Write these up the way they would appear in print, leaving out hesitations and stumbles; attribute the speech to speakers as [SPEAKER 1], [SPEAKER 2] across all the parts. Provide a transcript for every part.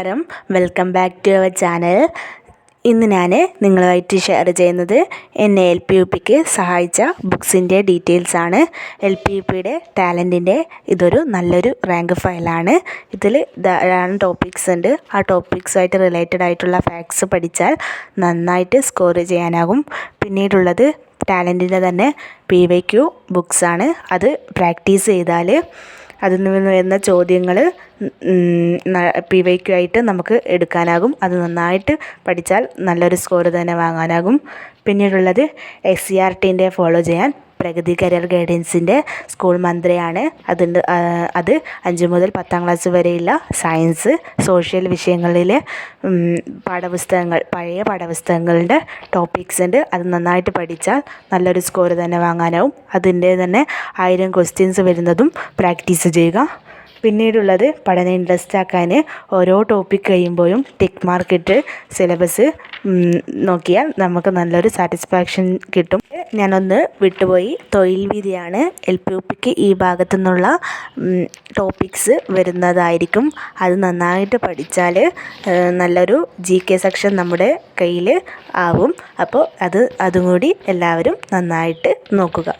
[SPEAKER 1] നമസ്കാരം, welcome back to our channel. ഇന്ന് ഞാൻ നിങ്ങളുമായിട്ട് ഷെയർ ചെയ്യുന്നത് എന്നെ LP-UPക്ക് സഹായിച്ച ബുക്സിൻ്റെ ഡീറ്റെയിൽസാണ്. LP-UPയുടെ ടാലൻറ്റിൻ്റെ ഇതൊരു നല്ലൊരു റാങ്ക് ഫയലാണ്. ഇതിൽ ധാരാളം ടോപ്പിക്സ് ഉണ്ട്. ആ ടോപ്പിക്സുമായിട്ട് റിലേറ്റഡ് ആയിട്ടുള്ള ഫാക്ട്സ് പഠിച്ചാൽ നന്നായിട്ട് സ്കോർ ചെയ്യാനാകും. പിന്നീടുള്ളത് ടാലൻറ്റിൻ്റെ തന്നെ PYQ ബുക്സാണ്. അത് പ്രാക്ടീസ് ചെയ്താൽ അതിൽ നിന്ന് വരുന്ന ചോദ്യങ്ങൾ PYQ ആയിട്ട് നമുക്ക് എടുക്കാനാകും. അത് നന്നായിട്ട് പഠിച്ചാൽ നല്ലൊരു സ്കോർ തന്നെ വാങ്ങാനാകും. പിന്നീടുള്ളത് SCERTൻ്റെ ഫോളോ ചെയ്യാൻ പ്രഗതി കരിയർ ഗൈഡൻസിൻ്റെ സ്കൂൾ മന്ത്രയാണ്. അത് 5 മുതൽ 10ാം ക്ലാസ് വരെയുള്ള സയൻസ്, സോഷ്യൽ വിഷയങ്ങളിലെ പഴയ പാഠപുസ്തകങ്ങളുടെ ടോപ്പിക്സ് ഉണ്ട്. അത് നന്നായിട്ട് പഠിച്ചാൽ നല്ലൊരു സ്കോർ തന്നെ വാങ്ങാനാവും. അതിൻ്റെ തന്നെ 1000 ക്വസ്റ്റ്യൻസ് വരുന്നതും പ്രാക്ടീസ് ചെയ്യുക. പിന്നീടുള്ളത് പഠനം ഇൻട്രസ്റ്റ് ആക്കാൻ ഓരോ ടോപ്പിക് കഴിയുമ്പോഴും ടിക്ക് മാർക്ക് ഇട്ട് സിലബസ് നോക്കിയാൽ നമുക്ക് നല്ലൊരു സാറ്റിസ്ഫാക്ഷൻ കിട്ടും. ഞാനൊന്ന് വിട്ടുപോയി. തൊഴിൽ വിധിയാണ്. LP-UPക്ക് ഈ ഭാഗത്തു നിന്നുള്ള ടോപ്പിക്സ് വരുന്നതായിരിക്കും. അത് നന്നായിട്ട് പഠിച്ചാൽ നല്ലൊരു GK സെക്ഷൻ നമ്മുടെ കയ്യിൽ ആവും. അപ്പോൾ അതും കൂടി എല്ലാവരും നന്നായിട്ട് നോക്കുക.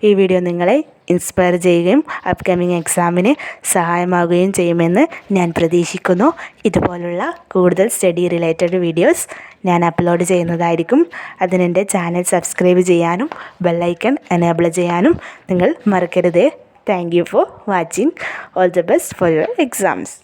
[SPEAKER 1] ഈ വീഡിയോ നിങ്ങളെ ഇൻസ്പയർ ചെയ്യുകയും അപ്കമിങ് എക്സാമിന് സഹായമാവുകയും ചെയ്യുമെന്ന് ഞാൻ പ്രതീക്ഷിക്കുന്നു. ഇതുപോലുള്ള കൂടുതൽ സ്റ്റഡി റിലേറ്റഡ് വീഡിയോസ് ഞാൻ അപ്ലോഡ് ചെയ്യുന്നതായിരിക്കും. അതിനെൻ്റെ ചാനൽ സബ്സ്ക്രൈബ് ചെയ്യാനും ബെല്ലൈക്കൺ എനേബിൾ ചെയ്യാനും നിങ്ങൾ മറക്കരുത്. Thank you for watching. All the best for your exams.